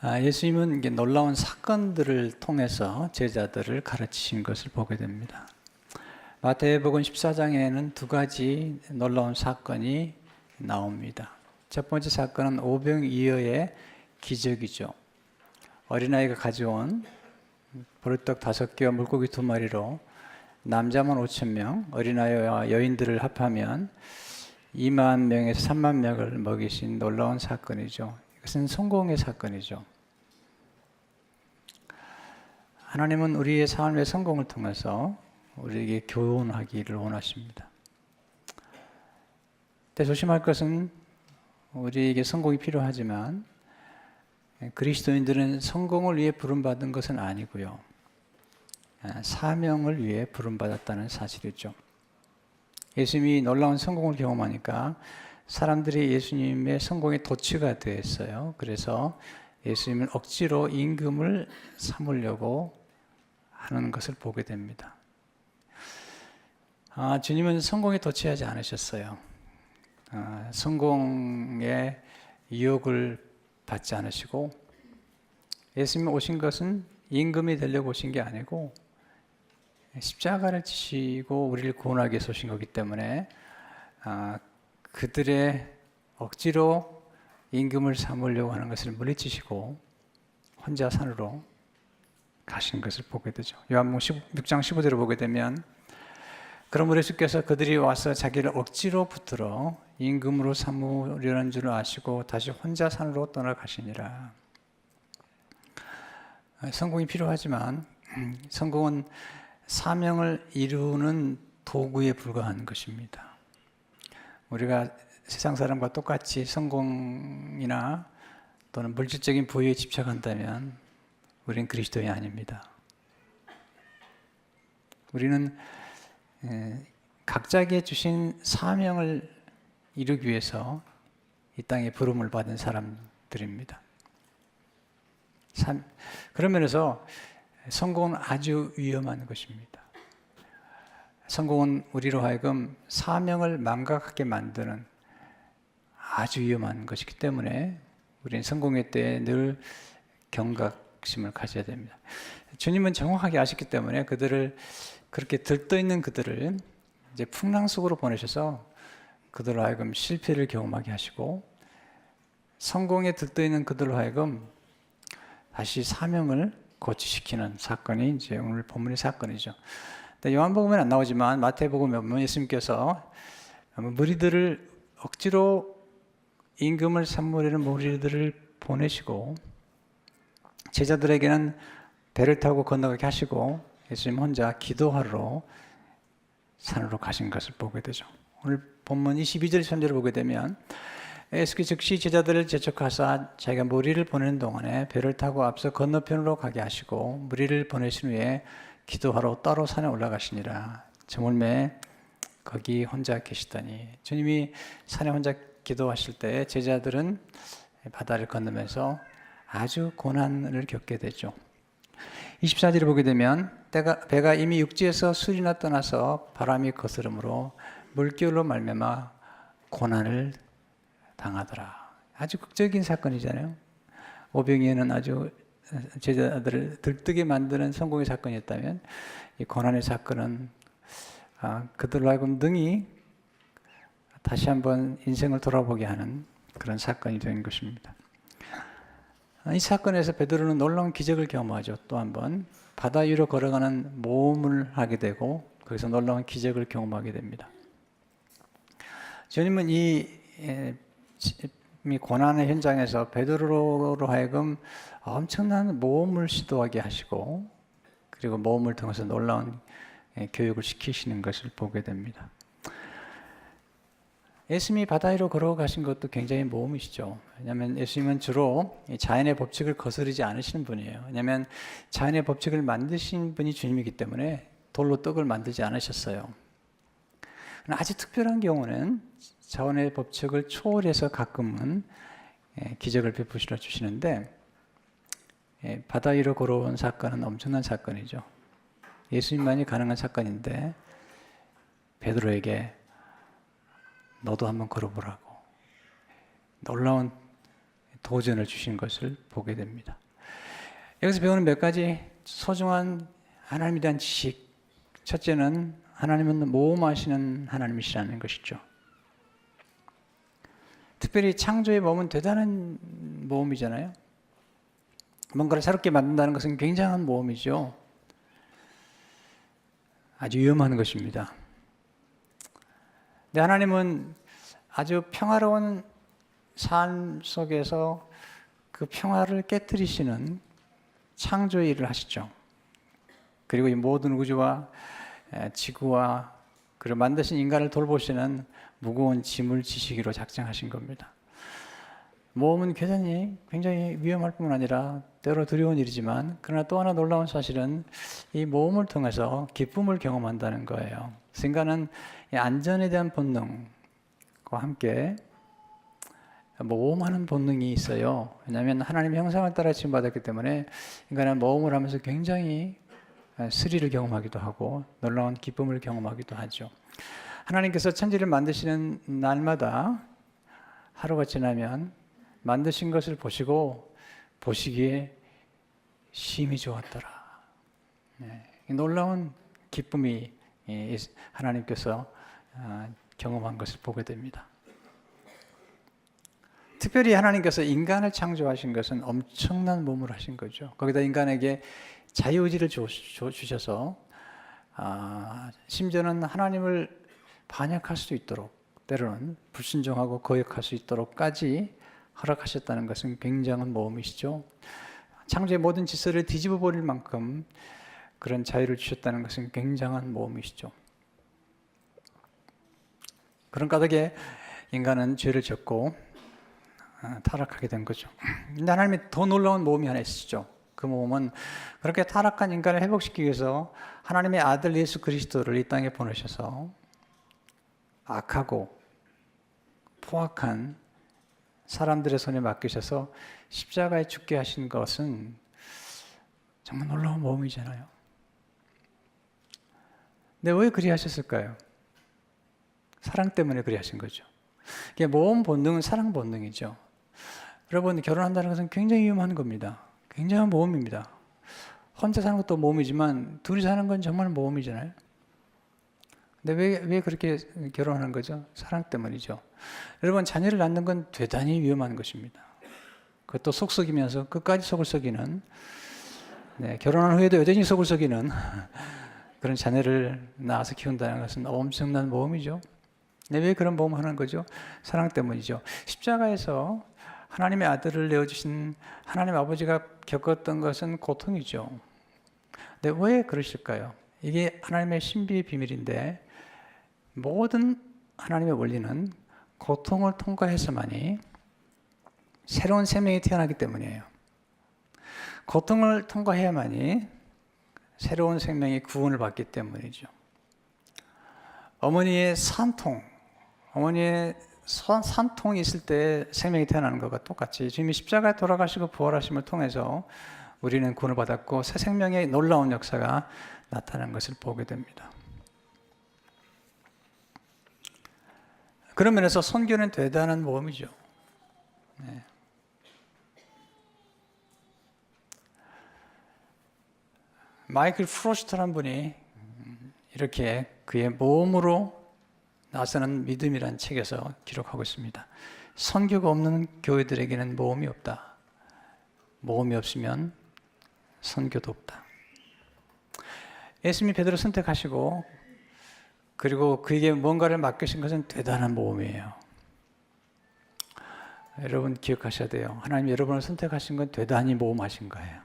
예수님은 이게 놀라운 사건들을 통해서 제자들을 가르치신 것을 보게 됩니다. 마태복음 14장에는 두 가지 놀라운 사건이 나옵니다. 첫 번째 사건은 오병이어의 기적이죠. 어린아이가 가져온 보리떡 5개와 물고기 2마리로 남자만 5,000명, 어린아이와 여인들을 합하면 2만 명에서 3만 명을 먹이신 놀라운 사건이죠. 이것은 성공의 사건이죠. 하나님은 우리의 삶의 성공을 통해서 우리에게 교훈하기를 원하십니다. 근데 조심할 것은 우리에게 성공이 필요하지만 그리스도인들은 성공을 위해 부름받은 것은 아니고요. 사명을 위해 부름받았다는 사실이죠. 예수님이 놀라운 성공을 경험하니까 사람들이 예수님의 성공의 도취가 되었어요. 그래서 예수님은 억지로 임금을 삼으려고 하는 것을 보게 됩니다. 주님은 성공에 도취하지 않으셨어요. 성공의 유혹을 받지 않으시고 예수님이 오신 것은 임금이 되려고 오신 게 아니고 십자가를 지시고 우리를 구원하기 위해서 오신 거기 때문에 그들의 억지로 임금을 삼으려고 하는 것을 물리치시고 혼자 산으로 가신 것을 보게 되죠. 요한복음 6장 15절을 보게 되면 그러므로 예수께서 그들이 와서 자기를 억지로 붙들어 임금으로 삼으려는 줄 아시고 다시 혼자 산으로 떠나가시니라. 성공이 필요하지만 성공은 사명을 이루는 도구에 불과한 것입니다. 우리가 세상 사람과 똑같이 성공이나 또는 물질적인 부유에 집착한다면 우리는 그리스도인이 아닙니다. 우리는 각자에게 주신 사명을 이루기 위해서 이 땅에 부름을 받은 사람들입니다. 그런 면에서 성공은 아주 위험한 것입니다. 성공은 우리로 하여금 사명을 망각하게 만드는 아주 위험한 것이기 때문에 우리는 성공의 때에 늘 경각심을 가져야 됩니다. 주님은 정확하게 아셨기 때문에 그들을 그렇게 들떠있는 그들을 이제 풍랑 속으로 보내셔서 그들로 하여금 실패를 경험하게 하시고 성공에 들떠있는 그들로 하여금 다시 사명을 고취시키는 사건이 이제 오늘 본문의 사건이죠. 요한복음에는 안 나오지만 마태복음에 보면 예수님께서 무리들을 억지로 임금을 삼으려는 무리들을 보내시고 제자들에게는 배를 타고 건너가게 하시고 예수님 혼자 기도하러 산으로 가신 것을 보게 되죠. 오늘 본문 22절 3절을 보게 되면 예수께서 즉시 제자들을 재촉하사 자기가 무리를 보내는 동안에 배를 타고 앞서 건너편으로 가게 하시고 무리를 보내신 후에 기도하러 따로 산에 올라가시니라. 저물매 거기 혼자 계시더니 주님이 산에 혼자 기도하실 때 제자들은 바다를 건너면서 아주 고난을 겪게 되죠. 24절을 보게 되면 배가 이미 육지에서 술이나 떠나서 바람이 거스름으로 물결로 말미암아 고난을 당하더라. 아주 극적인 사건이잖아요. 오병이어는 아주 제자들을 들뜨게 만드는 성공의 사건이었다면 이 고난의 사건은 그들로 하여금 능히 다시 한번 인생을 돌아보게 하는 그런 사건이 된 것입니다. 이 사건에서 베드로는 놀라운 기적을 경험하죠. 또 한 번 바다 위로 걸어가는 모험을 하게 되고 거기서 놀라운 기적을 경험하게 됩니다. 주님은 이 고난의 현장에서 베드로로 하여금 엄청난 모험을 시도하게 하시고 그리고 모험을 통해서 놀라운 교육을 시키시는 것을 보게 됩니다. 예수님이 바다 위로 걸어가신 것도 굉장히 모험이시죠. 왜냐하면 예수님은 주로 자연의 법칙을 거스르지 않으시는 분이에요. 왜냐하면 자연의 법칙을 만드신 분이 주님이기 때문에 돌로 떡을 만들지 않으셨어요. 아주 특별한 경우는 자연의 법칙을 초월해서 가끔은 기적을 베푸시러 주시는데 바다 위로 걸어온 사건은 엄청난 사건이죠. 예수님만이 가능한 사건인데 베드로에게 너도 한번 걸어보라고 놀라운 도전을 주신 것을 보게 됩니다. 여기서 배우는 몇 가지 소중한 하나님에 대한 지식. 첫째는 하나님은 모험하시는 하나님이시라는 것이죠. 특별히 창조의 모험은 대단한 모험이잖아요. 뭔가를 새롭게 만든다는 것은 굉장한 모험이죠. 아주 위험한 것입니다. 근데 하나님은 아주 평화로운 삶 속에서 그 평화를 깨뜨리시는 창조의 일을 하시죠. 그리고 이 모든 우주와 지구와 그리고 만드신 인간을 돌보시는 무거운 짐을 지시기로 작정하신 겁니다. 모험은 굉장히 위험할 뿐만 아니라 때로 두려운 일이지만, 그러나 또 하나 놀라운 사실은 이 모험을 통해서 기쁨을 경험한다는 거예요. 그래서 인간은 안전에 대한 본능과 함께 모험하는 본능이 있어요. 왜냐하면 하나님의 형상을 따라 지음받았기 때문에 인간은 모험을 하면서 굉장히 스릴을 경험하기도 하고 놀라운 기쁨을 경험하기도 하죠. 하나님께서 천지를 만드시는 날마다 하루가 지나면 만드신 것을 보시기에 심히 좋았더라. 놀라운 기쁨이 하나님께서 경험한 것을 보게 됩니다. 특별히 하나님께서 인간을 창조하신 것은 엄청난 몸을 하신 거죠. 거기다 인간에게 자유의지를 주셔서 심지어는 하나님을 반역할 수 있도록, 때로는 불순종하고 거역할 수 있도록까지 허락하셨다는 것은 굉장한 모험이시죠. 창조의 모든 질서를 뒤집어 버릴 만큼 그런 자유를 주셨다는 것은 굉장한 모험이시죠. 그런 까닭에 인간은 죄를 짓고 타락하게 된 거죠. 근데 하나님이 더 놀라운 모험이 하나 있으시죠. 그 모험은 그렇게 타락한 인간을 회복시키기 위해서 하나님의 아들 예수 그리스도를 이 땅에 보내셔서 악하고 포악한 사람들의 손에 맡기셔서 십자가에 죽게 하신 것은 정말 놀라운 모험이잖아요. 근데 왜 그리 하셨을까요? 사랑 때문에 그리 하신 거죠. 모험 본능은 사랑 본능이죠. 여러분, 결혼한다는 것은 굉장히 위험한 겁니다. 굉장한 모험입니다. 혼자 사는 것도 모험이지만 둘이 사는 건 정말 모험이잖아요. 근데 왜 그렇게 결혼하는 거죠? 사랑 때문이죠. 여러분, 자녀를 낳는 건 대단히 위험한 것입니다. 그것도 속 썩이면서 끝까지 속을 썩이는, 결혼한 후에도 여전히 속을 썩이는 그런 자녀를 낳아서 키운다는 것은 엄청난 모험이죠. 근데 왜 그런 모험을 하는 거죠? 사랑 때문이죠. 십자가에서 하나님의 아들을 내어주신 하나님 아버지가 겪었던 것은 고통이죠. 근데 왜 그러실까요? 이게 하나님의 신비의 비밀인데, 모든 하나님의 원리는 고통을 통과해서만이 새로운 생명이 태어나기 때문이에요. 고통을 통과해야만이 새로운 생명이 구원을 받기 때문이죠. 어머니의 산통이 있을 때 생명이 태어나는 것과 똑같이 주님이 십자가에 돌아가시고 부활하심을 통해서 우리는 구원을 받았고 새 생명의 놀라운 역사가 나타나는 것을 보게 됩니다. 그런 면에서 선교는 대단한 모험이죠. 마이클 프로스트라는 분이 이렇게 그의 모험으로 나서는 믿음이라는 책에서 기록하고 있습니다. 선교가 없는 교회들에게는 모험이 없다. 모험이 없으면 선교도 없다. 예수님이 베드로를 선택하시고 그리고 그에게 뭔가를 맡기신 것은 대단한 모험이에요. 여러분 기억하셔야 돼요. 하나님이 여러분을 선택하신 건 대단히 모험하신 거예요.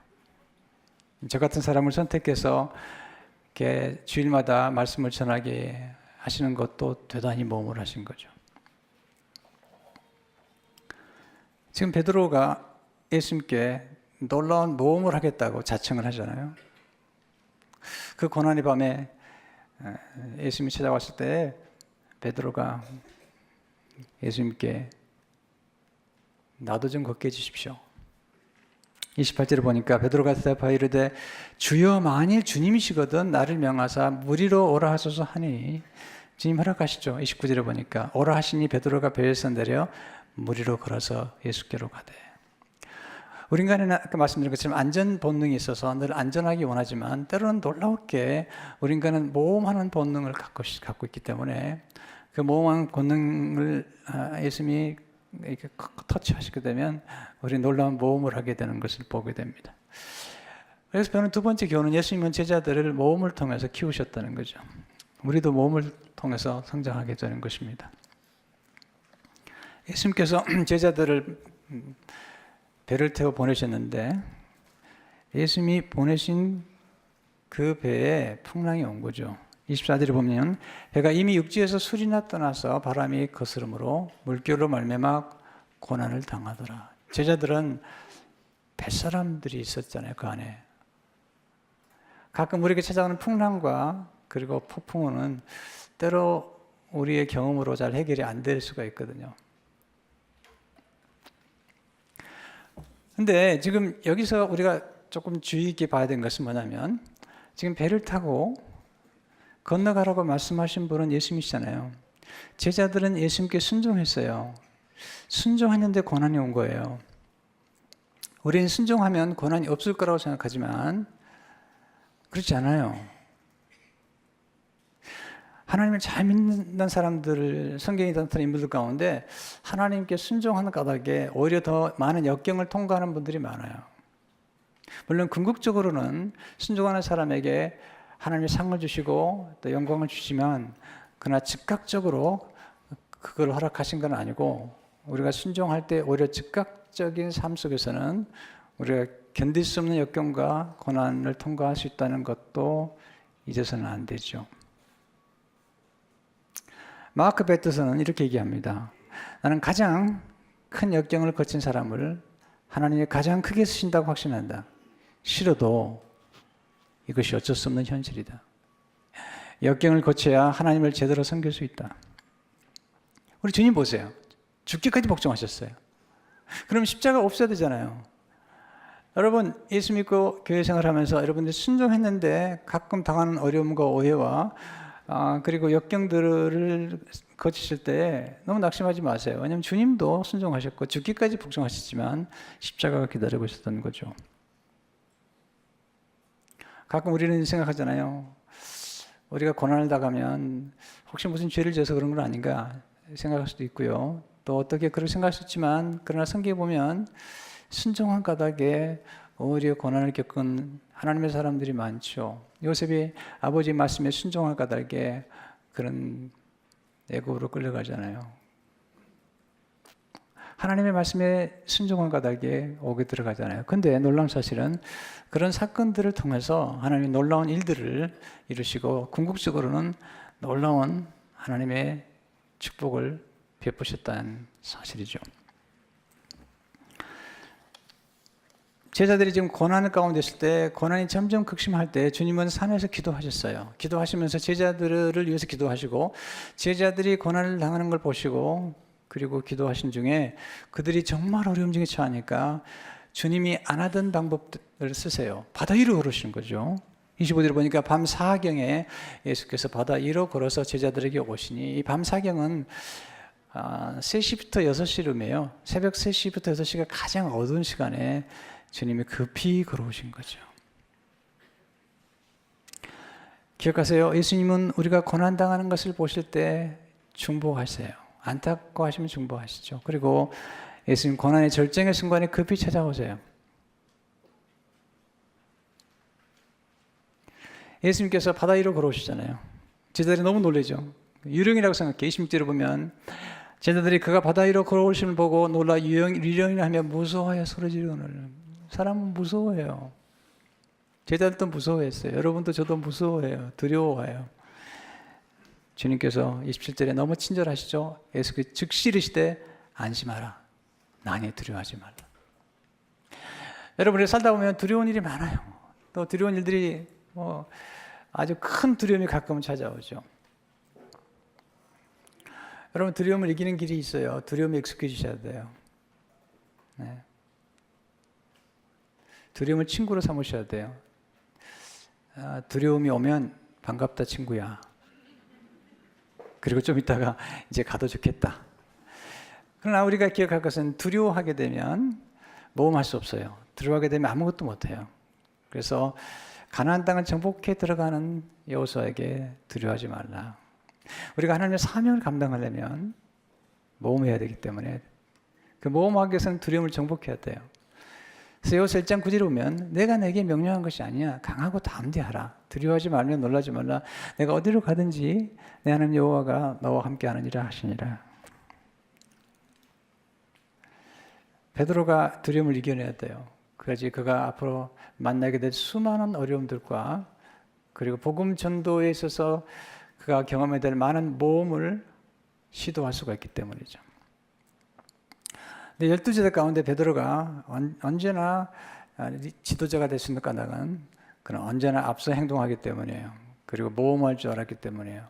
저 같은 사람을 선택해서 이렇게 주일마다 말씀을 전하게 하시는 것도 대단히 모험을 하신 거죠. 지금 베드로가 예수님께 놀라운 모험을 하겠다고 자청을 하잖아요. 그 고난의 밤에 예수님이 찾아왔을 때 베드로가 예수님께 나도 좀 걷게 해주십시오. 28절을 보니까 베드로가 대답하여 이르되 주여 만일 주님이시거든 나를 명하사 물 위로 오라 하소서 하니 주님 허락하시죠. 29절에 보니까 오라 하시니 베드로가 배에서 내려 물 위로 걸어서 예수께로 가되. 우리 인간에는 아까 말씀드린 것처럼 안전 본능이 있어서 늘 안전하기 원하지만 때로는 놀랍게 우리 인간은 모험하는 본능을 갖고 있기 때문에 그 모험하는 본능을 예수님이 이렇게 터치하시게 되면 우리 놀라운 모험을 하게 되는 것을 보게 됩니다. 그래서 배우는 두 번째 교훈은 예수님은 제자들을 모험을 통해서 키우셨다는 거죠. 우리도 모험을 통해서 성장하게 되는 것입니다. 예수님께서 제자들을 배를 태워 보내셨는데 예수님이 보내신 그 배에 풍랑이 온 거죠. 24절에 보면 배가 이미 육지에서 술이나 떠나서 바람이 거스름으로 물결로 말미암아 고난을 당하더라. 제자들은 뱃사람들이 있었잖아요. 그 안에. 가끔 우리에게 찾아오는 풍랑과 그리고 폭풍우는 때로 우리의 경험으로 잘 해결이 안 될 수가 있거든요. 근데 지금 여기서 우리가 조금 주의 있게 봐야 되는 것은 뭐냐면 지금 배를 타고 건너가라고 말씀하신 분은 예수님이시잖아요. 제자들은 예수님께 순종했어요. 순종했는데 고난이 온 거예요. 우리는 순종하면 고난이 없을 거라고 생각하지만 그렇지 않아요. 하나님을 잘 믿는 사람들, 성경이 나타난 인물들 가운데 하나님께 순종하는 까닭에 오히려 더 많은 역경을 통과하는 분들이 많아요. 물론 궁극적으로는 순종하는 사람에게 하나님이 상을 주시고 또 영광을 주시면 그러나 즉각적으로 그걸 허락하신 건 아니고 우리가 순종할 때 오히려 즉각적인 삶 속에서는 우리가 견딜 수 없는 역경과 고난을 통과할 수 있다는 것도 잊어서는 안 되죠. 마크 베트서는 이렇게 얘기합니다. 나는 가장 큰 역경을 거친 사람을 하나님이 가장 크게 쓰신다고 확신한다. 싫어도 이것이 어쩔 수 없는 현실이다. 역경을 거쳐야 하나님을 제대로 섬길 수 있다. 우리 주님 보세요. 죽기까지 복종하셨어요. 그럼 십자가 없어야 되잖아요. 여러분 예수 믿고 교회 생활하면서 여러분들 순종했는데 가끔 당하는 어려움과 오해와 그리고 역경들을 거치실 때 너무 낙심하지 마세요. 왜냐하면 주님도 순종하셨고 죽기까지 복종하셨지만 십자가가 기다리고 있었던 거죠. 가끔 우리는 생각하잖아요. 우리가 고난을 당하면 혹시 무슨 죄를 지어서 그런 건 아닌가 생각할 수도 있고요. 또 어떻게 그렇게 생각할 수 있지만 그러나 성경에 보면 순종한 까닭에 오히려 고난을 겪은 하나님의 사람들이 많죠. 요셉이 아버지 말씀에 순종한 까닭에 그런 애굽으로 끌려가잖아요. 하나님의 말씀에 순종한 까닭에 옥에 들어가잖아요. 근데 놀라운 사실은 그런 사건들을 통해서 하나님이 놀라운 일들을 이루시고 궁극적으로는 놀라운 하나님의 축복을 베푸셨다는 사실이죠. 제자들이 지금 고난 가운데 있을 때 고난이 점점 극심할 때 주님은 산에서 기도하셨어요. 기도하시면서 제자들을 위해서 기도하시고 제자들이 고난을 당하는 걸 보시고 그리고 기도하신 중에 그들이 정말 어려움 중에 처하니까 주님이 안 하던 방법들을 쓰세요. 바다 위로 걸으시는 거죠. 25절에 보니까 밤 사경에 예수께서 바다 위로 걸어서 제자들에게 오시니 이 밤 사경은 3시부터 6시름이에요. 새벽 3시부터 6시가 가장 어두운 시간에 주님이 급히 걸어오신 거죠. 기억하세요. 예수님은 우리가 고난당하는 것을 보실 때 중보하세요. 안타까워하시면 중보하시죠. 그리고 예수님 고난의 절정의 순간에 급히 찾아오세요. 예수님께서 바다 위로 걸어오시잖아요. 제자들이 너무 놀라죠. 유령이라고 생각해. 26절에 보면 제자들이 그가 바다 위로 걸어오심을 보고 놀라 유령이라 하며 무서워하여 소리 지르거늘. 사람은 무서워해요. 제자들도 무서워했어요. 여러분도 저도 무서워해요. 두려워해요. 주님께서 27절에 너무 친절하시죠. 예수께서 즉시 이르시되 안심하라. 나니 두려워하지 말라. 여러분이 살다 보면 두려운 일이 많아요. 또 두려운 일들이 아주 큰 두려움이 가끔은 찾아오죠. 여러분 두려움을 이기는 길이 있어요. 두려움에 익숙해지셔야 돼요. 네. 두려움을 친구로 삼으셔야 돼요. 두려움이 오면 반갑다 친구야. 그리고 좀 있다가 이제 가도 좋겠다. 그러나 우리가 기억할 것은 두려워하게 되면 모험할 수 없어요. 들어가게 되면 아무것도 못해요. 그래서 가나안 땅을 정복해 들어가는 여호수아에게 두려워하지 말라. 우리가 하나님의 사명을 감당하려면 모험해야 되기 때문에 그 모험하기 위해서는 두려움을 정복해야 돼요. 그래서 여호수아 1장 9절에 보면 내가 내게 명령한 것이 아니야. 강하고 담대하라. 두려워하지 말며 놀라지 말라. 내가 어디로 가든지 내 하나님 여호와가 너와 함께 하느니라 하시니라. 베드로가 두려움을 이겨내야 돼요. 그래야지 그가 앞으로 만나게 될 수많은 어려움들과 그리고 복음 전도에 있어서 그가 경험해야 될 많은 모험을 시도할 수가 있기 때문이죠. 근데 12제자 가운데 베드로가 언제나 지도자가 될 수 있는 까닭은 그는 언제나 앞서 행동하기 때문이에요. 그리고 모험할 줄 알았기 때문이에요.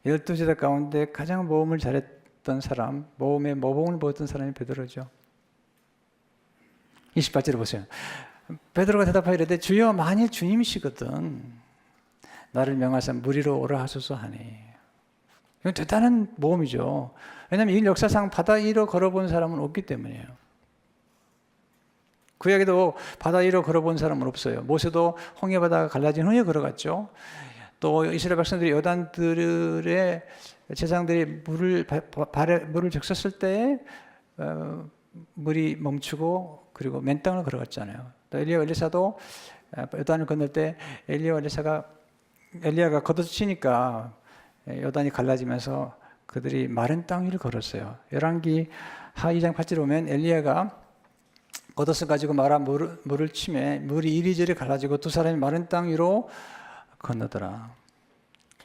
12제자 가운데 가장 모험을 잘했던 사람, 모험의 모범을 보였던 사람이 베드로죠. 28절을 보세요. 베드로가 대답하이르되 주여 만일 주님이시거든 나를 명하사 물 위로 오라 하소서 하니. 이건 대단한 모험이죠. 왜냐하면 이 역사상 바다 위로 걸어본 사람은 없기 때문이에요. 구약에도 바다 위로 걸어본 사람은 없어요. 모세도 홍해 바다가 갈라진 후에 걸어갔죠. 또 이스라엘 백성들이 여단들의 제사장들이 물을 적셨을 때 물이 멈추고 그리고 맨 땅을 걸어갔잖아요. 또 엘리야와 엘리사도 요단을 건널 때 엘리야와 엘리야가 걷어치니까 요단이 갈라지면서 그들이 마른 땅 위를 걸었어요. 열왕기 하 2장 8절에 보면 엘리야가 걷어서 가지고 말아 물을 치매 물이 이리저리 갈라지고 두 사람이 마른 땅 위로 건너더라.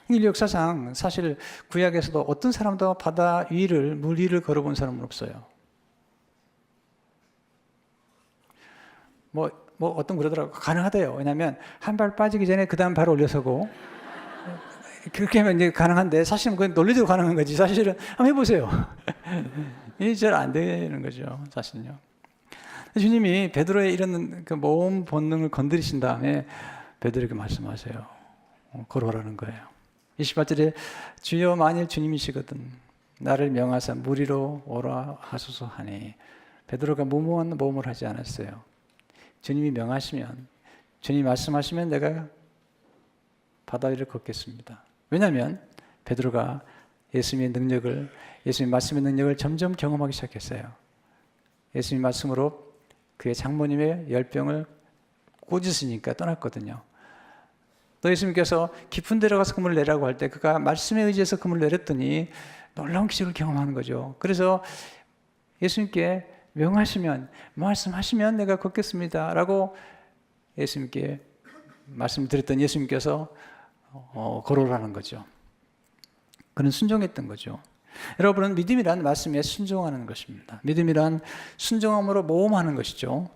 이 역사상 사실 구약에서도 어떤 사람도 바다 위를 물 위를 걸어본 사람은 없어요. 뭐 어떤 그러더라고. 가능하대요. 왜냐하면 한 발 빠지기 전에 그 다음 발 올려서고 그렇게 하면 이제 가능한데 사실은 그건 논리적으로 가능한 거지. 사실은 한번 해보세요. 이게 잘 안 되는 거죠. 사실은요. 주님이 베드로의 이런 그 모험 본능을 건드리신 다음에 베드로에게 말씀하세요. 걸어오라는 거예요. 28절에 주여 만일 주님이시거든 나를 명하사 물 위로 오라 하소서 하니. 베드로가 무모한 모험을 하지 않았어요. 주님이 명하시면, 주님이 말씀하시면 내가 바다 위를 걷겠습니다. 왜냐하면 베드로가 예수님의 능력을, 예수님 말씀의 능력을 점점 경험하기 시작했어요. 예수님 말씀으로 그의 장모님의 열병을 꾸짖으니까 떠났거든요. 또 예수님께서 깊은 데로 가서 그물을 내라고 할 때 그가 말씀에 의지해서 그물을 내렸더니 놀라운 기적을 경험하는 거죠. 그래서 예수님께 명하시면, 말씀하시면 내가 걷겠습니다 라고 예수님께 말씀드렸던 예수님께서 걸어오라는 거죠. 그는 순종했던 거죠. 여러분은 믿음이란 말씀에 순종하는 것입니다. 믿음이란 순종함으로 모험하는 것이죠.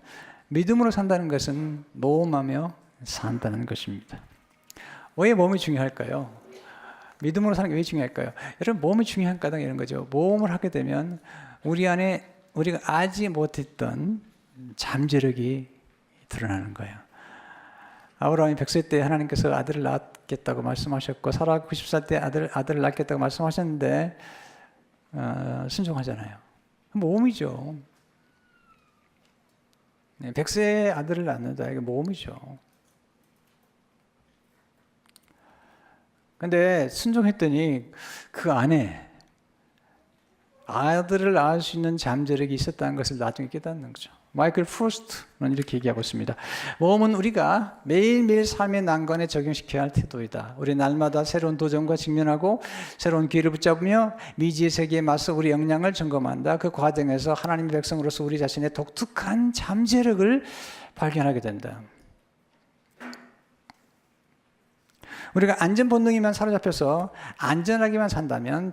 믿음으로 산다는 것은 모험하며 산다는 것입니다. 왜 모험이 중요할까요? 믿음으로 사는 게 왜 중요할까요? 여러분, 모험이 중요한 까닭 이런 거죠. 모험을 하게 되면 우리 안에 우리가 알지 못했던 잠재력이 드러나는 거예요. 아브라함이 100세 때 하나님께서 아들을 낳겠다고 말씀하셨고 사라 90살 때 아들을 낳겠다고 말씀하셨는데 순종하잖아요. 모험이죠. 100세의 아들을 낳는다. 이게 모험이죠. 근데 순종했더니 그 안에 아들을 낳을 수 있는 잠재력이 있었다는 것을 나중에 깨닫는 거죠. 마이클 프로스트는 이렇게 얘기하고 있습니다. 모험은 우리가 매일매일 삶의 난관에 적용시켜야 할 태도이다. 우리 날마다 새로운 도전과 직면하고 새로운 기회를 붙잡으며 미지의 세계에 맞서 우리 역량을 점검한다. 그 과정에서 하나님의 백성으로서 우리 자신의 독특한 잠재력을 발견하게 된다. 우리가 안전 본능에만 사로잡혀서 안전하게만 산다면,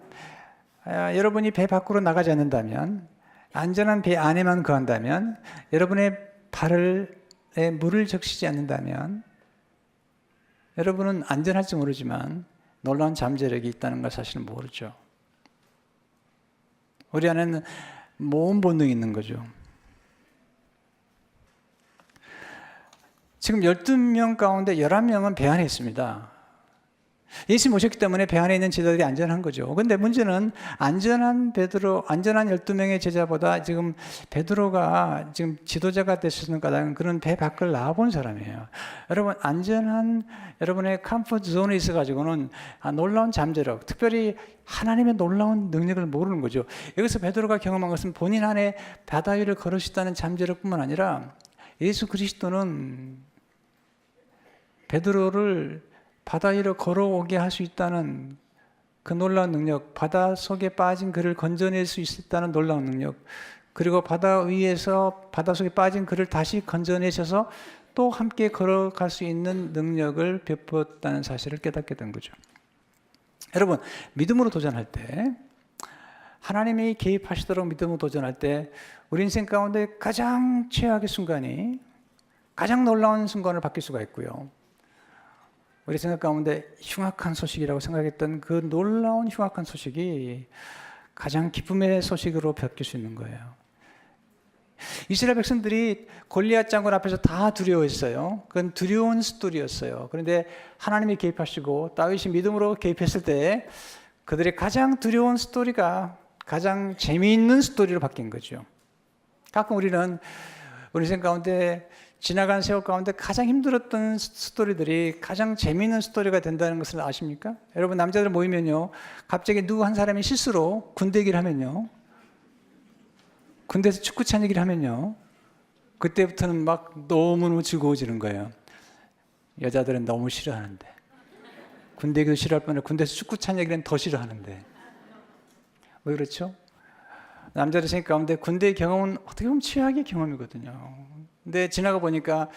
여러분이 배 밖으로 나가지 않는다면, 안전한 배 안에만 거한다면, 여러분의 발에 물을 적시지 않는다면 여러분은 안전할지 모르지만 놀라운 잠재력이 있다는 걸 사실은 모르죠. 우리 안에는 모험 본능이 있는 거죠. 지금 12명 가운데 11명은 배 안에 있습니다. 예수님 오셨기 때문에 배 안에 있는 제자들이 안전한 거죠. 근데 문제는 안전한 12명의 제자보다 지금 베드로가 지금 지도자가 됐었는 까닭은 그런 배 밖을 나와본 사람이에요. 여러분, 안전한 여러분의 컴포트 존에 있어가지고는 놀라운 잠재력, 특별히 하나님의 놀라운 능력을 모르는 거죠. 여기서 베드로가 경험한 것은 본인 안에 바다 위를 걸을 수 있다는 잠재력뿐만 아니라 예수 그리스도는 베드로를 바다 위로 걸어오게 할 수 있다는 그 놀라운 능력, 바다 속에 빠진 그를 건져낼 수 있다는 놀라운 능력, 그리고 바다 위에서 바다 속에 빠진 그를 다시 건져내셔서 또 함께 걸어갈 수 있는 능력을 베풀었다는 사실을 깨닫게 된 거죠. 여러분, 믿음으로 도전할 때, 하나님이 개입하시도록 믿음으로 도전할 때 우리 인생 가운데 가장 최악의 순간이 가장 놀라운 순간을 바뀔 수가 있고요. 우리 생각 가운데 흉악한 소식이라고 생각했던 그 놀라운 흉악한 소식이 가장 기쁨의 소식으로 바뀔 수 있는 거예요. 이스라엘 백성들이 골리앗 장군 앞에서 다 두려워했어요. 그건 두려운 스토리였어요. 그런데 하나님이 개입하시고 다윗이 믿음으로 개입했을 때 그들의 가장 두려운 스토리가 가장 재미있는 스토리로 바뀐 거죠. 가끔 우리는 우리 생각 가운데 지나간 세월 가운데 가장 힘들었던 스토리들이 가장 재미있는 스토리가 된다는 것을 아십니까? 여러분, 남자들 모이면요, 갑자기 누구 한 사람이 실수로 군대 얘기를 하면요, 군대에서 축구 찬 얘기를 하면요, 그때부터는 막 너무너무 즐거워지는 거예요. 여자들은 너무 싫어하는데, 군대 얘기도 싫어할 뻔해 군대에서 축구 찬 얘기는 더 싫어하는데. 왜 그렇죠? 남자들 생각 가운데 군대의 경험은 어떻게 보면 최악의 경험이거든요. 근데 지나가 보니까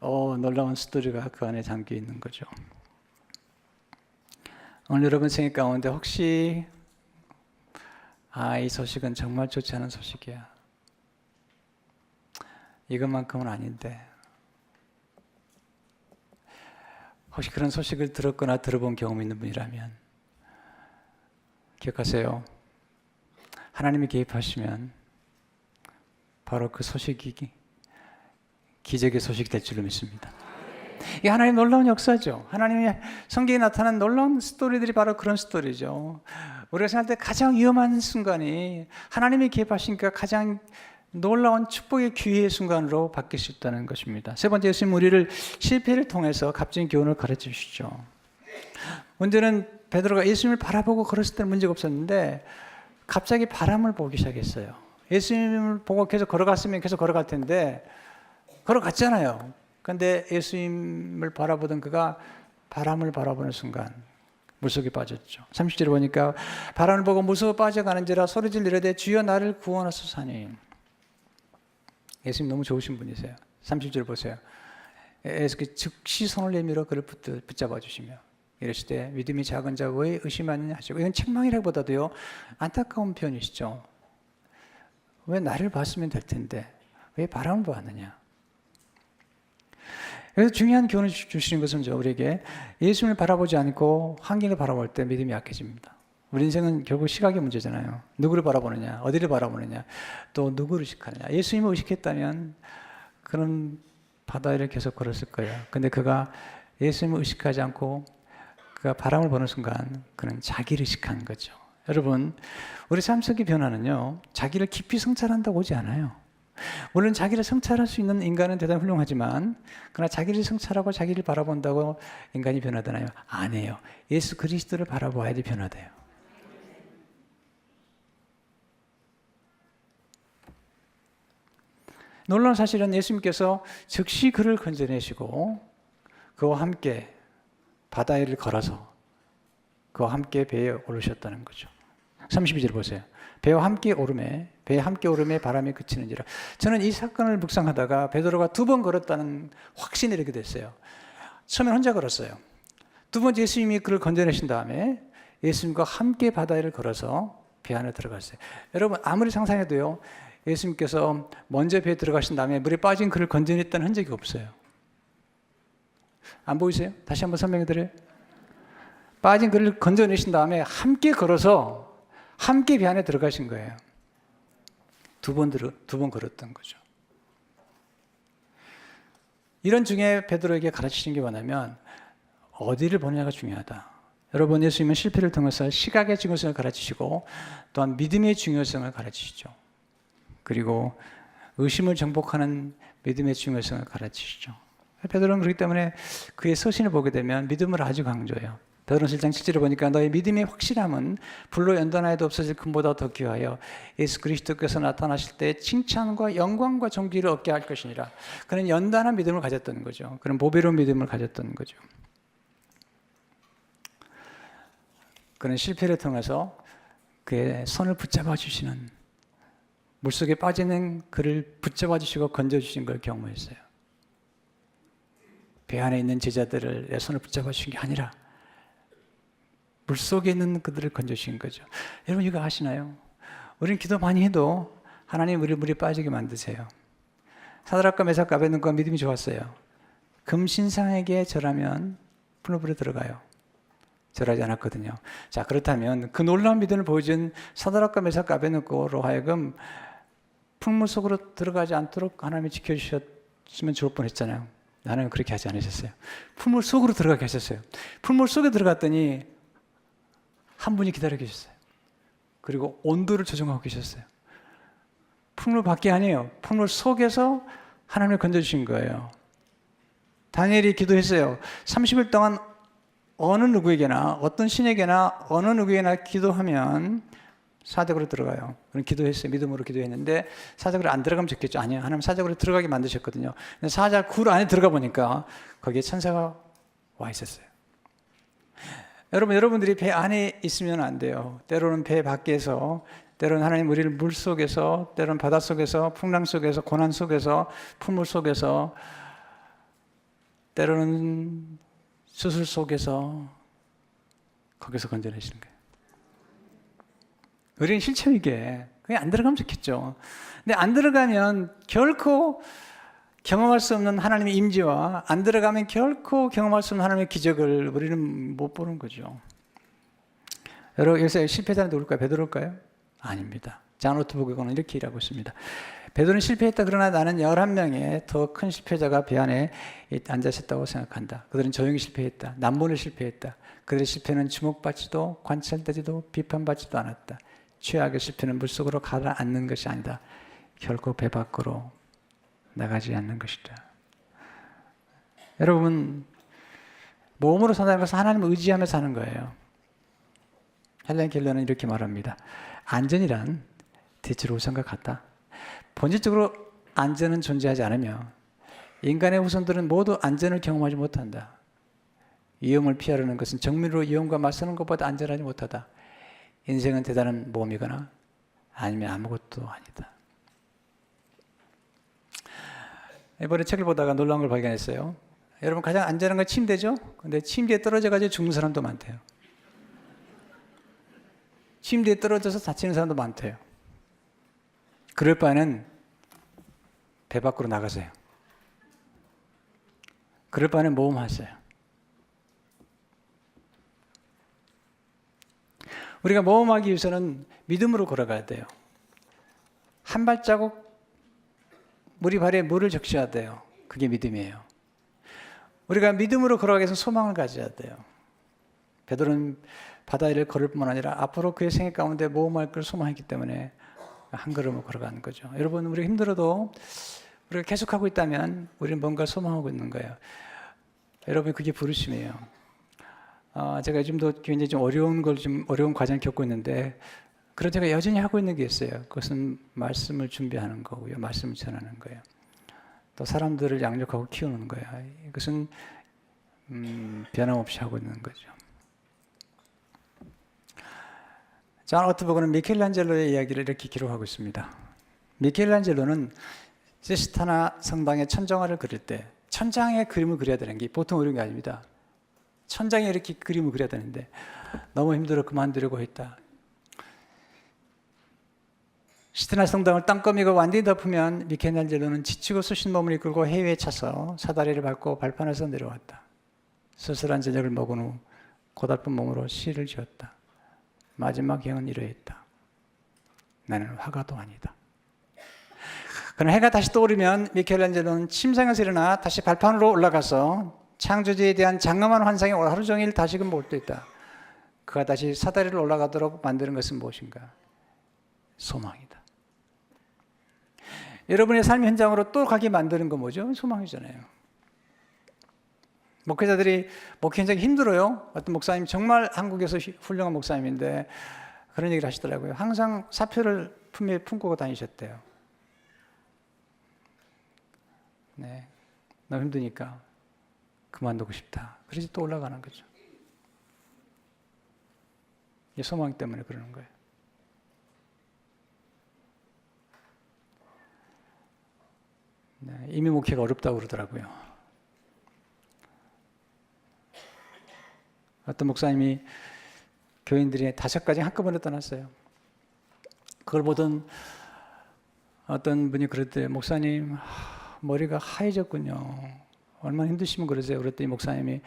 놀라운 스토리가 그 안에 담겨 있는 거죠. 오늘 여러분 생각 가운데 혹시 이 소식은 정말 좋지 않은 소식이야, 이것만큼은 아닌데, 혹시 그런 소식을 들었거나 들어본 경험이 있는 분이라면 기억하세요. 하나님이 개입하시면 바로 그 소식이 기적의 소식이 될 줄로 믿습니다. 이게 하나님의 놀라운 역사죠. 하나님이 성경에 나타난 놀라운 스토리들이 바로 그런 스토리죠. 우리가 생각할 때 가장 위험한 순간이 하나님이 개입하시니까 가장 놀라운 축복의 기회의 순간으로 바뀔 수 있다는 것입니다. 세 번째, 예수님 우리를 실패를 통해서 값진 교훈을 가르쳐 주시죠. 문제는 베드로가 예수님을 바라보고 걸었을 때는 문제가 없었는데 갑자기 바람을 보기 시작했어요. 예수님을 보고 계속 걸어갔으면 계속 걸어갈 텐데 걸어갔잖아요. 그런데 예수님을 바라보던 그가 바람을 바라보는 순간 물속에 빠졌죠. 30절에 보니까 바람을 보고 물속에 빠져가는지라 소리질 이르되 주여 나를 구원하소서니. 예수님 너무 좋으신 분이세요. 30절 보세요. 예수께서 즉시 손을 내밀어 그를 붙잡아 주시며 이러시되 믿음이 작은 자 왜 의심하느냐 하시고, 이건 책망이라기보다도요 안타까운 표현이시죠. 왜 나를 봤으면 될 텐데 왜 바람을 보았느냐. 그래서 중요한 교훈을 주시는 것은 우리에게 예수님을 바라보지 않고 환경을 바라볼 때 믿음이 약해집니다. 우리 인생은 결국 시각의 문제잖아요. 누구를 바라보느냐, 어디를 바라보느냐, 또 누구를 의식하느냐. 예수님을 의식했다면 그런 바다 위를 계속 걸었을 거예요. 근데 그가 예수님을 의식하지 않고 그가 바람을 보는 순간 그는 자기를 의식한 거죠. 여러분, 우리 삶 속의 변화는요, 자기를 깊이 성찰한다고 오지 않아요. 물론 자기를 성찰할 수 있는 인간은 대단히 훌륭하지만, 그러나 자기를 성찰하고 자기를 바라본다고 인간이 변화되나요? 아니에요. 예수 그리스도를 바라봐야지 변화돼요. 놀라운 사실은 예수님께서 즉시 그를 건져내시고 그와 함께 바다 위를 걸어서 그와 함께 배에 오르셨다는 거죠. 32절 보세요. 배와 함께 오름에 바람이 그치는지라. 저는 이 사건을 묵상하다가 베드로가 2번 걸었다는 확신이 이렇게 됐어요. 처음엔 혼자 걸었어요. 두 번째 예수님이 그를 건져내신 다음에 예수님과 함께 바다 위를 걸어서 배 안에 들어갔어요. 여러분, 아무리 상상해도요, 예수님께서 먼저 배에 들어가신 다음에 물에 빠진 그를 건져냈다는 흔적이 없어요. 안 보이세요? 다시 한번 설명해 드려요. 빠진 그를 건져내신 다음에 함께 걸어서 함께 배 안에 들어가신 거예요. 두 번 걸었던 거죠. 이런 중에 베드로에게 가르치신 게 뭐냐면 어디를 보느냐가 중요하다. 여러분, 예수님은 실패를 통해서 시각의 중요성을 가르치시고 또한 믿음의 중요성을 가르치시죠. 그리고 의심을 정복하는 믿음의 중요성을 가르치시죠. 베드로는 그렇기 때문에 그의 서신을 보게 되면 믿음을 아주 강조해요. 베드로는 7장 7절을 보니까 너의 믿음의 확실함은 불로 연단하여도 없어질 금보다 더 귀하여 예수 그리스도께서 나타나실 때 칭찬과 영광과 존귀를 얻게 할 것이니라. 그는 연단한 믿음을 가졌던 거죠. 그는 보배로운 믿음을 가졌던 거죠. 그는 실패를 통해서 그의 손을 붙잡아 주시는, 물속에 빠지는 그를 붙잡아 주시고 건져 주신 걸 경험했어요. 배 안에 있는 제자들을 내 손을 붙잡아 주신 게 아니라 물속에 있는 그들을 건져 주신 거죠. 여러분, 이거 아시나요? 우리는 기도 많이 해도 하나님 우리 물에 빠지게 만드세요. 사드락과 메삭과 아벳느고가 믿음이 좋았어요. 금신상에게 절하면 풀무불에 들어가요. 절하지 않았거든요. 자, 그렇다면 그 놀라운 믿음을 보여준 사드락과 메삭과 아벳느고로 하여금 풀물 속으로 들어가지 않도록 하나님이 지켜주셨으면 좋을 뻔했잖아요. 하나님은 그렇게 하지 않으셨어요. 풀물 속으로 들어가게 하셨어요. 풀물 속에 들어갔더니 한 분이 기다려 계셨어요. 그리고 온도를 조정하고 계셨어요. 풀물 밖에 아니에요. 풀물 속에서 하나님을 건져주신 거예요. 다니엘이 기도했어요. 30일 동안 어느 누구에게나, 어떤 신에게나, 어느 누구에게나 기도하면 사적으로 들어가요. 그럼 기도했어요. 믿음으로 기도했는데 사적으로 안 들어가면 좋겠죠. 아니요. 하나님 사적으로 들어가게 만드셨거든요. 근데 사자 굴 안에 들어가 보니까 거기에 천사가 와 있었어요. 여러분들이 배 안에 있으면 안 돼요. 때로는 배 밖에서, 때로는 하나님 우리를 물 속에서, 때로는 바다 속에서, 풍랑 속에서, 고난 속에서, 풍물 속에서, 때로는 수술 속에서, 거기서 건져내시는 거예요. 우리는 실체이게 그게 안 들어가면 좋겠죠. 근데 안 들어가면 결코 경험할 수 없는 하나님의 임재와, 안 들어가면 결코 경험할 수 없는 하나님의 기적을 우리는 못 보는 거죠. 여러분, 여기서 실패자는 누굴까요? 베드로일까요? 아닙니다. 잔 오트버그는 이렇게 일하고 있습니다. 베드로는 실패했다. 그러나 나는 11명의 더 큰 실패자가 배 안에 앉아 있었다고 생각한다. 그들은 조용히 실패했다. 남몰래 실패했다. 그들의 실패는 주목받지도 관찰되지도 비판받지도 않았다. 최악의 실패는 물속으로 가라앉는 것이 아니다. 결코 배 밖으로 나가지 않는 것이다. 여러분, 몸으로 산다는 것은 하나님을 의지하며 사는 거예요. 헬렌 켈러는 이렇게 말합니다. 안전이란 대체로 우선과 같다. 본질적으로 안전은 존재하지 않으며 인간의 후손들은 모두 안전을 경험하지 못한다. 위험을 피하려는 것은 정밀로 위험과 맞서는 것보다 안전하지 못하다. 인생은 대단한 모험이거나 아니면 아무것도 아니다. 이번에 책을 보다가 놀라운 걸 발견했어요. 여러분, 가장 안전한 건 침대죠? 근데 침대에 떨어져가지고 죽는 사람도 많대요. 침대에 떨어져서 다치는 사람도 많대요. 그럴 바에는 배 밖으로 나가세요. 그럴 바에는 모험하세요. 우리가 모험하기 위해서는 믿음으로 걸어가야 돼요. 한 발자국 우리 발에 물을 적셔야 돼요. 그게 믿음이에요. 우리가 믿음으로 걸어가기 위해서 소망을 가져야 돼요. 베드로는 바다 위를 걸을 뿐만 아니라 앞으로 그의 생애 가운데 모험할 걸 소망했기 때문에 한 걸음을 걸어가는 거죠. 여러분, 우리가 힘들어도 우리가 계속하고 있다면 우리는 뭔가 소망하고 있는 거예요. 여러분, 그게 부르심이에요. 제가 요즘도 굉장히 좀 어려운 과정을 겪고 있는데, 그런 제가 여전히 하고 있는 게 있어요. 그것은 말씀을 준비하는 거고요. 말씀을 전하는 거예요. 또 사람들을 양육하고 키우는 거예요. 이것은 변함없이 하고 있는 거죠. 잔 오트버그는 미켈란젤로의 이야기를 이렇게 기록하고 있습니다. 미켈란젤로는 시스타나 성당의 천정화를 그릴 때 천장에 그림을 그려야 되는 게 보통 어려운 게 아닙니다. 천장에 이렇게 그림을 그려야 되는데 너무 힘들어 그만두려고 했다. 시스타나 성당을 땅거미가 완전히 덮으면 미켈란젤로는 지치고 쑤신 몸을 이끌고 해외에 차서 사다리를 밟고 발판에서 내려왔다. 쓸쓸한 저녁을 먹은 후 고달픈 몸으로 시를 지었다. 마지막 형은 이러했다. 나는 화가도 아니다. 그러나 해가 다시 떠오르면 미켈란젤로는 침상에서 일어나 다시 발판으로 올라가서 창조주에 대한 장엄한 환상에 하루 종일 다시금 몰두했다. 그가 다시 사다리를 올라가도록 만드는 것은 무엇인가? 소망이다. 여러분의 삶 현장으로 또 가게 만드는 건 뭐죠? 소망이잖아요. 목회자들이 목회 현장이 힘들어요. 어떤 목사님 정말 한국에서 훌륭한 목사님인데 그런 얘기를 하시더라고요. 항상 사표를 품에 품고 다니셨대요. 네, 너무 힘드니까 그만두고 싶다. 그래서 또 올라가는 거죠. 이 소망 때문에 그러는 거예요. 네, 이미 목회가 어렵다고 그러더라고요. 어떤 목사님이 교인들이 5가지 한꺼번에 떠났어요. 그걸 보던 어떤 분이 그랬대요. 목사님, 머리가 하얘졌군요. 얼마나 힘드시면 그러세요? 그랬더니 목사님이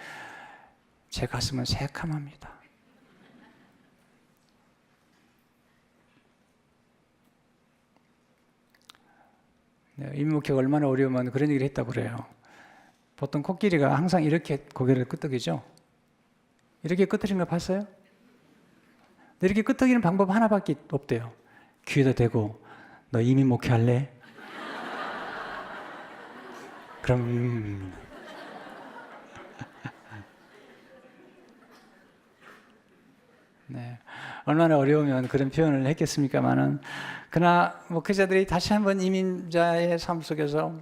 제 가슴은 새카맣니다. 네, 이미 목회가 얼마나 어려우면 그런 얘기를 했다고 그래요. 보통 코끼리가 항상 이렇게 고개를 끄덕이죠. 이렇게 끄덕이는 거 봤어요? 이렇게 끄덕이는 방법 하나밖에 없대요. 귀에다 대고 너 이미 목회할래? 그럼 네, 얼마나 어려우면 그런 표현을 했겠습니까마는 그러나 목회자들이 다시 한번 이민자의 삶 속에서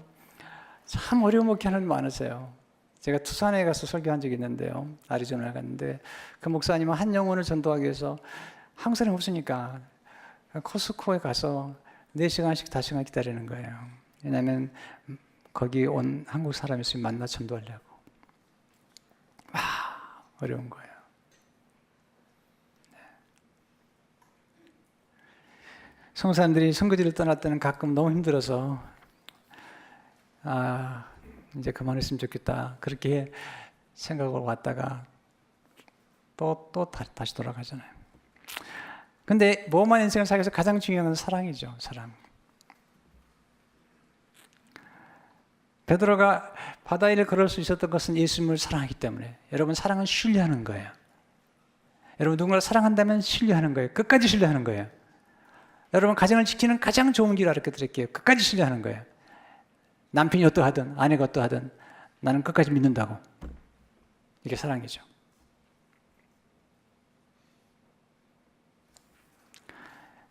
참 어려운 목회하는 분 많으세요. 제가 투산에 가서 설교한 적이 있는데요. 아리조나에 갔는데 그 목사님은 한 영혼을 전도하기 위해서 한국 사람이 없으니까 코스코에 가서 4시간씩 5시간 기다리는 거예요. 왜냐하면 거기 온 한국 사람이 있으면 만나 전도하려고. 어려운 거예요. 네. 성도 사람들이 선교지를 떠날 때는 가끔 너무 힘들어서 이제 그만했으면 좋겠다. 그렇게 생각하고 왔다가 또 다시 돌아가잖아요. 근데 모험한 인생을 살기 위해서 가장 중요한 건 사랑이죠. 사랑. 베드로가 바다 위를 걸을 수 있었던 것은 예수님을 사랑하기 때문에. 여러분, 사랑은 신뢰하는 거예요. 여러분, 누군가를 사랑한다면 신뢰하는 거예요. 끝까지 신뢰하는 거예요. 여러분, 가정을 지키는 가장 좋은 길을 알려 드릴게요. 끝까지 신뢰하는 거예요. 남편이 어떠하든 아내가 어떠하든 나는 끝까지 믿는다고. 이게 사랑이죠.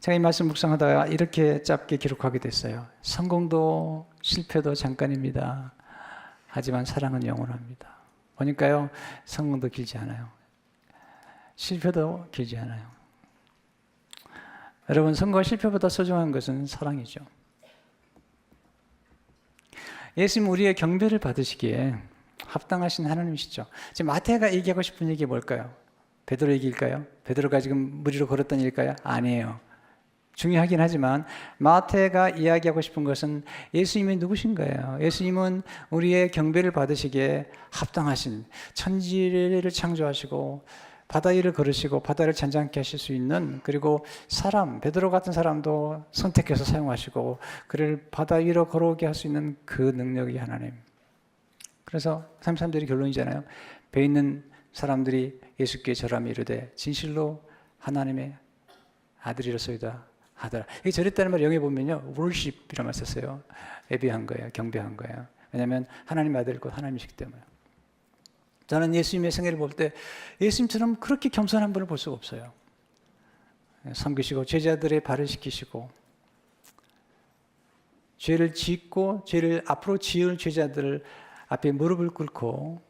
제가 이 말씀 묵상하다가 이렇게 짧게 기록하게 됐어요. 성공도 실패도 잠깐입니다. 하지만 사랑은 영원합니다. 보니까요, 성공도 길지 않아요. 실패도 길지 않아요. 여러분, 성공과 실패보다 소중한 것은 사랑이죠. 예수님 우리의 경배를 받으시기에 합당하신 하나님이시죠. 지금 마태가 얘기하고 싶은 얘기 뭘까요? 베드로 얘기일까요? 베드로가 지금 물 위로 걸었던 일일까요? 아니에요. 중요하긴 하지만 마태가 이야기하고 싶은 것은 예수님이 누구신가요? 예수님은 우리의 경배를 받으시기에 합당하신, 천지를 창조하시고 바다 위를 걸으시고 바다를 잔잔케 하실 수 있는, 그리고 사람, 베드로 같은 사람도 선택해서 사용하시고 그를 바다 위로 걸어오게 할 수 있는 그 능력이 하나님. 그래서 33절이 결론이잖아요. 배 있는 사람들이 예수께 절하며 이르되 진실로 하나님의 아들이로소이다 하더라. 이게 절했다는 말 영에 보면요, worship이라는 말 썼어요. 예배한 거예요. 경배한 거예요. 왜냐하면 하나님의 아들 곧 하나님이시기 때문에. 저는 예수님의 생애를 볼 때 예수님처럼 그렇게 겸손한 분을 볼 수가 없어요. 섬기시고 제자들의 발을 씻기시고 죄를 짓고 죄를 앞으로 지을 제자들 앞에 무릎을 꿇고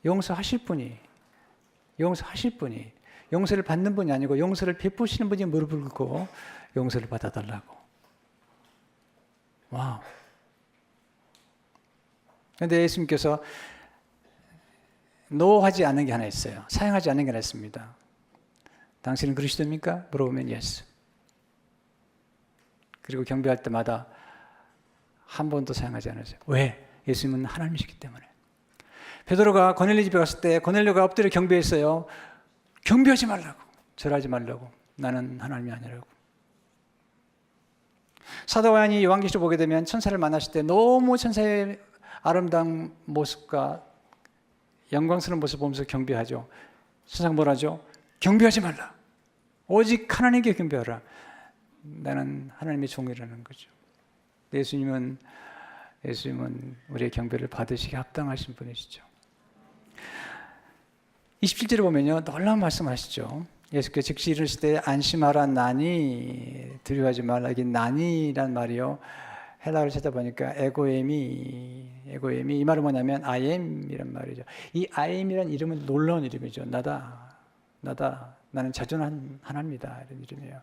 용서하실 분이 용서를 받는 분이 아니고 용서를 베푸시는 분이 무릎을 꿇고 용서를 받아달라고. 와우. 그런데 예수님께서 노하지 않는 게 하나 있어요. 사용하지 않는 게 하나 있습니다. 당신은 그리스도입니까? 물어보면 yes. 그리고 경배할 때마다 한 번도 사용하지 않으세요. 왜? 예수님은 하나님이시기 때문에. 베드로가 고넬료 집에 갔을 때 고넬료가 엎드려 경배했어요. 경배하지 말라고, 절하지 말라고, 나는 하나님이 아니라고. 사도 요한이 요한계시록 보게 되면 천사를 만났을 때 너무 천사의 아름다운 모습과 영광스러운 모습을 보면서 경배하죠. 천사가 뭐라죠? 경배하지 말라. 오직 하나님께 경배하라. 나는 하나님의 종이라는 거죠. 예수님은 우리의 경배를 받으시기 합당하신 분이시죠. 27절에 보면요, 놀라운 말씀하시죠. 예수께서 즉시 이르실 때 안심하라 나니, 두려워하지 말라. 이게 나니란 말이요, 헬라어를 찾아보니까 에고엠이 이 말은 뭐냐면 I am 이란 말이죠. 이 I am이란 이름은 놀라운 이름이죠. 나다, 나는 자존한 하나님이다, 이런 이름이에요.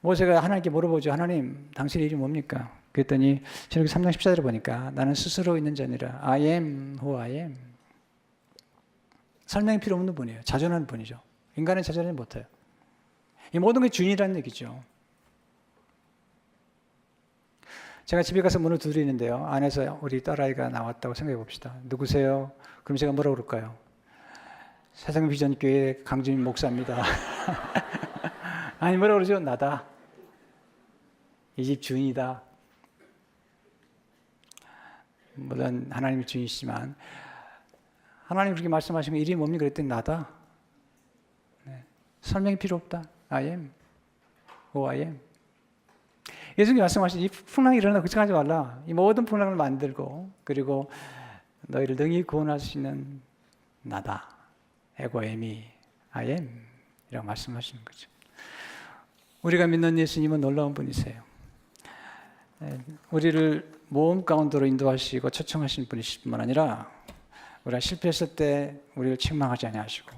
모세가 하나님께 물어보죠. 하나님, 당신의 이름이 뭡니까? 그랬더니 신명기 3장 14절에 보니까 나는 스스로 있는 자 아니라 I am who I am. 설명이 필요 없는 분이에요. 자존하는 분이죠. 인간은 자존하지 못해요. 이 모든 게 주인이라는 얘기죠. 제가 집에 가서 문을 두드리는데요, 안에서 우리 딸아이가 나왔다고 생각해 봅시다. 누구세요? 그럼 제가 뭐라고 그럴까요? 세상비전교회 강주민 목사입니다. 아니, 뭐라고 그러죠? 나다. 이 집 주인이다. 물론 하나님이 주인이시지만 하나님 그렇게 말씀하시면 이름이 뭡니까? 그랬더니 나다. 네. 설명이 필요 없다. I am who I am. 예수님이 말씀하신 이 풍랑이 일어나 걱정하지 말라. 이 모든 풍랑을 만들고 그리고 너희를 능히 구원하시는 나다. 에고 에미 I am 이라고 말씀하시는 거죠. 우리가 믿는 예수님은 놀라운 분이세요. 우리를 모험 가운데로 인도하시고 초청하신 분이실 뿐만 아니라 우리가 실패했을 때 우리를 책망하지 아니하시고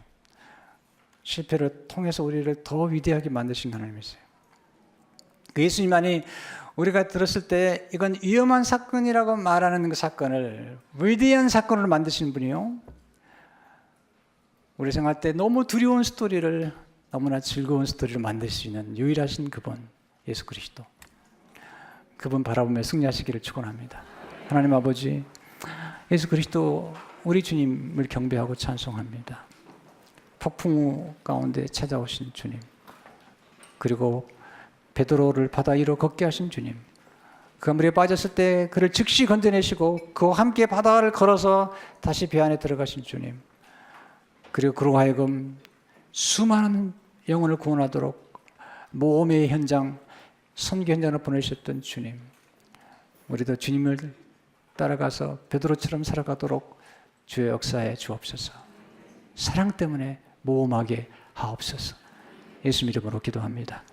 실패를 통해서 우리를 더 위대하게 만드신 하나님이세요. 그 예수님만이 우리가 들었을 때 이건 위험한 사건이라고 말하는 그 사건을 위대한 사건으로 만드시는 분이요, 우리 생활 때 너무 두려운 스토리를 너무나 즐거운 스토리로 만들 수 있는 유일하신 그분 예수 그리스도, 그분 바라보며 승리하시기를 축원합니다. 하나님 아버지, 예수 그리스도 우리 주님을 경배하고 찬송합니다. 폭풍우 가운데 찾아오신 주님, 그리고 베드로를 바다 위로 걷게 하신 주님, 그 물에 빠졌을 때 그를 즉시 건져내시고 그와 함께 바다를 걸어서 다시 배 안에 들어가신 주님, 그리고 그로 하여금 수많은 영혼을 구원하도록 모험의 현장, 선교 현장을 보내셨던 주님, 우리도 주님을 따라가서 베드로처럼 살아가도록 주의 역사에 주옵소서. 사랑 때문에 모험하게 하옵소서. 예수 이름으로 기도합니다.